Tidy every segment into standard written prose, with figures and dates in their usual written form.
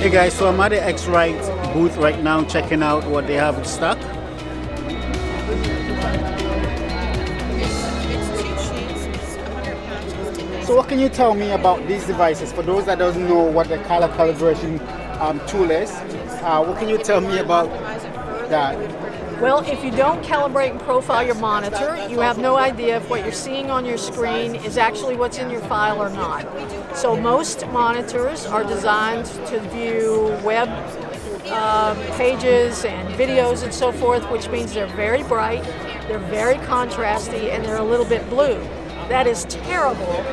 Hey guys, so I'm at the X-rite booth right now checking out what they have in stock. So what can you tell me about these devices? For those that doesn't know what the color calibration tool is, what can you tell me about that? Well, if you don't calibrate and profile your monitor, you have no idea if what you're seeing on your screen is actually what's in your file or not. So most monitors are designed to view web pages and videos and so forth, which means they're very bright, they're very contrasty, and they're a little bit blue. That is terrible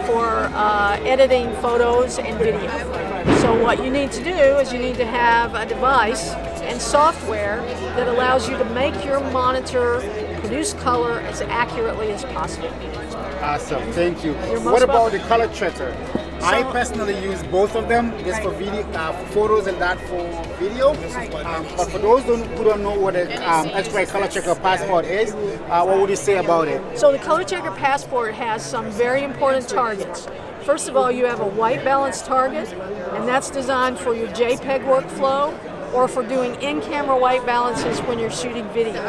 for editing photos and video. So what you need to do is you need to have a device and software that allows you to make your monitor produce color as accurately as possible. Awesome, thank you. What about the color checker? I personally use both of them, this for video, for photos and that for video. But for those who don't know what the X-rite color checker passport is, what would you say about it? So the color checker passport has some very important targets. First of all, you have a white balance target, and that's designed for your JPEG workflow or for doing in-camera white balances when you're shooting video.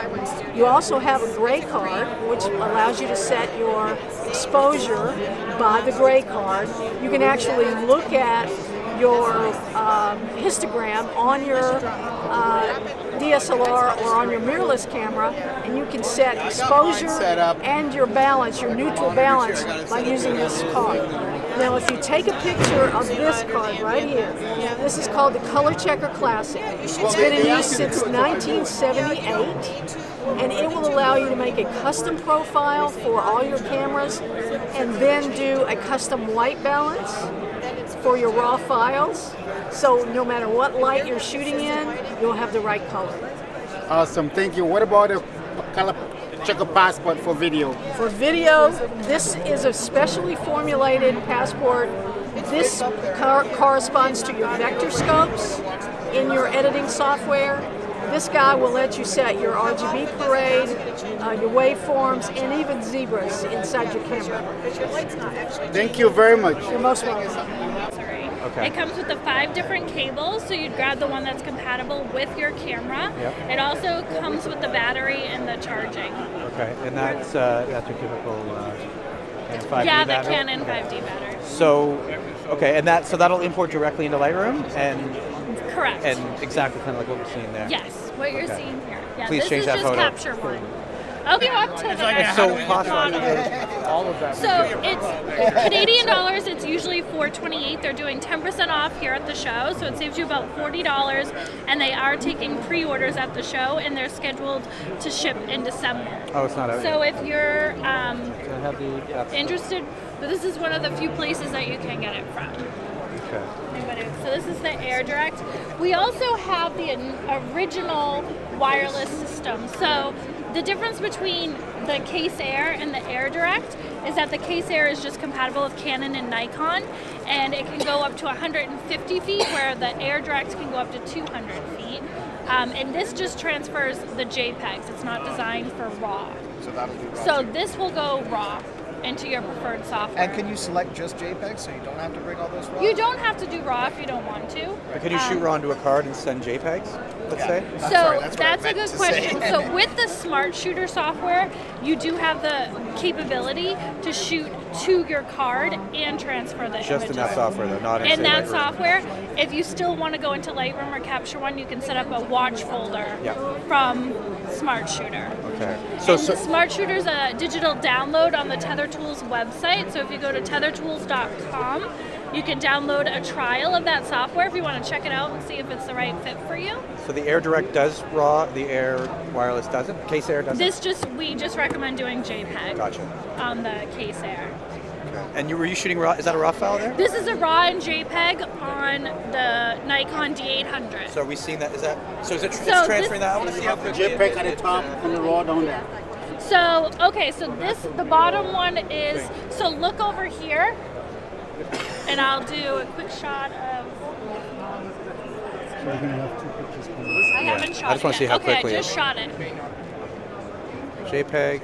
You also have a gray card, which allows you to set your exposure by the gray card. You can actually look at your histogram on your DSLR or on your mirrorless camera, and you can set exposure and your balance, your neutral balance, by using this card. Now, if you take a picture of this card right here, this is called the Color Checker Classic. It's been in use since 1978, and it will allow you to make a custom profile for all your cameras and then do a custom white balance for your raw files. So no matter what light you're shooting in, you'll have the right color. Awesome, thank you. What about the color checker passport for video? For video, this is a specially formulated passport. This corresponds to your vector scopes in your editing software. This guy will let you set your RGB parade, your waveforms, and even zebras inside your camera. Thank you very much. You're most welcome. Okay. It comes with the 5 different cables, so you'd grab the one that's compatible with your camera. Yep. It also comes with the battery and the charging. Okay, and that's your typical 5D yeah, the battery? Canon 5D battery. So, okay, and that'll import directly into Lightroom, and correct. And exactly kind of like what we're seeing there. Yes, what you're seeing here. Yeah, Please change that photo. This is just capture one. I'll go up to the next So model. all of that. So it's Canadian dollars. It's usually $428. They're doing 10% off here at the show, so it saves you about $40. And they are taking pre-orders at the show, and they're scheduled to ship in December. Oh, it's not out So yet. if you're That's interested, but this is one of the few places that you can get it from. Okay. So this is the Air Direct. We also have the original wireless system. So the difference between the Case Air and the Air Direct is that the Case Air is just compatible with Canon and Nikon, and it can go up to 150 feet, where the Air Direct can go up to 200 feet. And this just transfers the JPEGs. It's not designed for RAW. So that'll do raw. So this will go RAW into your preferred software. And can you select just JPEG so you don't have to bring all those raw? You don't have to do RAW if you don't want to. But can you shoot raw onto a card and send JPEGs, let's say? So that's a good question. So with the Smart Shooter software, you do have the capability to shoot to your card and transfer the Just images. in that software, though, not in In that Lightroom. software, if you still want to go into Lightroom or Capture One, you can set up a watch folder Yeah. from Smart Shooter. Okay. So Smart Shooter is a digital download on the Tether Tools website. So if you go to tethertools.com, you can download a trial of that software if you want to check it out and see if it's the right fit for you. So the Air Direct does RAW, the Air Wireless doesn't? Case Air doesn't? We just recommend doing JPEG Gotcha. on the Case Air. Okay. And were you shooting RAW? Is that a RAW file there? This is a RAW and JPEG on the Nikon D800. So are we seeing that? Is it So transferring that? I want to see how quickly JPEG at the top and the raw down there. So, okay, so the bottom one is, so look over here, and I'll do a quick shot of, I haven't shot I just want to see it how yet. Okay, quickly I just shot it. JPEG.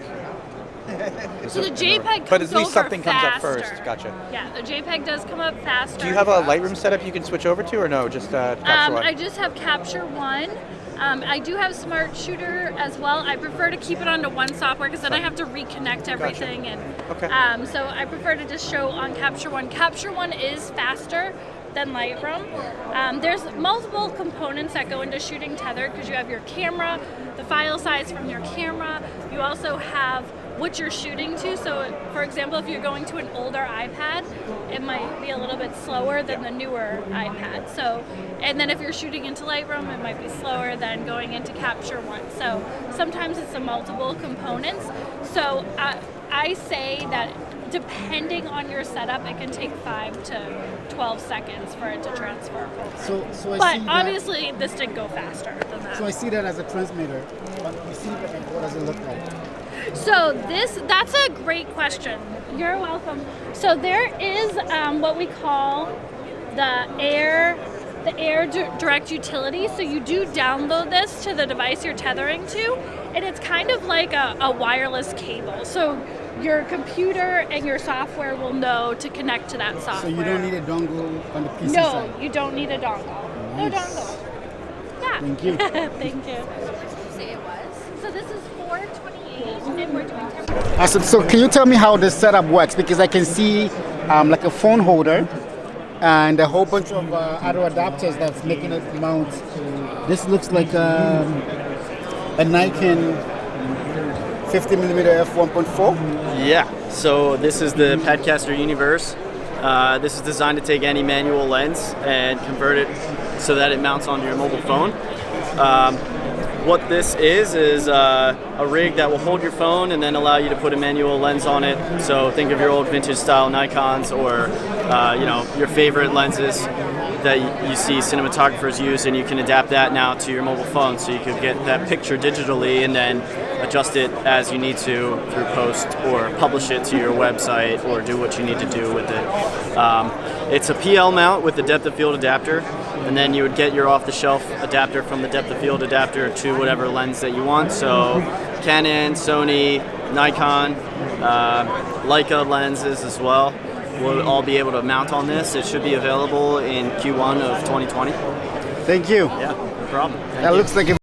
So the JPEG But at comes least over something comes up faster. first. Gotcha. Yeah, the JPEG does come up faster. Do you have a Lightroom setup you can switch over to, or no? Just Capture One? I just have Capture One. I do have Smart Shooter as well. I prefer to keep it onto one software because then I have to reconnect everything. Gotcha. And Okay. so I prefer to just show on Capture One. Capture One is faster than Lightroom. There's multiple components that go into shooting tethered because you have your camera, the file size from your camera. You also have what you're shooting to. So, for example, if you're going to an older iPad, it might be a little bit slower than the newer iPad. So, and then if you're shooting into Lightroom, it might be slower than going into Capture One. So sometimes it's the multiple components. So I say that depending on your setup, it can take 5 to 12 seconds for it to transfer. So I But see obviously, this did go faster than that. So I see that as a transmitter. But you see what does it look like? So that's a great question. You're welcome. So there is what we call the Air Direct Utility. So you do download this to the device you're tethering to, and it's kind of like a wireless cable. So your computer and your software will know to connect to that software. So you don't need a dongle on the PC No, side? you don't need a dongle. No dongle. Yeah. Thank you. Thank you. Say it was. So this is 428, and we're doing 10%. Awesome. So can you tell me how the setup works? Because I can see like a phone holder and a whole bunch of other adapters that's making it mount. This looks like a Nikon 50mm f1.4. Yeah, so this is the Padcaster Universe. This is designed to take any manual lens and convert it so that it mounts onto your mobile phone. What this is a rig that will hold your phone and then allow you to put a manual lens on it. So think of your old vintage style Nikons or your favorite lenses that you see cinematographers use, and you can adapt that now to your mobile phone, so you could get that picture digitally and then adjust it as you need to through post, or publish it to your website, or do what you need to do with it. It's a PL mount with the depth of field adapter, and then you would get your off-the-shelf adapter from the depth of field adapter to whatever lens that you want. So Canon, Sony, Nikon, Leica lenses as well will all be able to mount on this. It should be available in Q1 of 2020. Thank you. Yeah, no problem. Thank That you. looks like a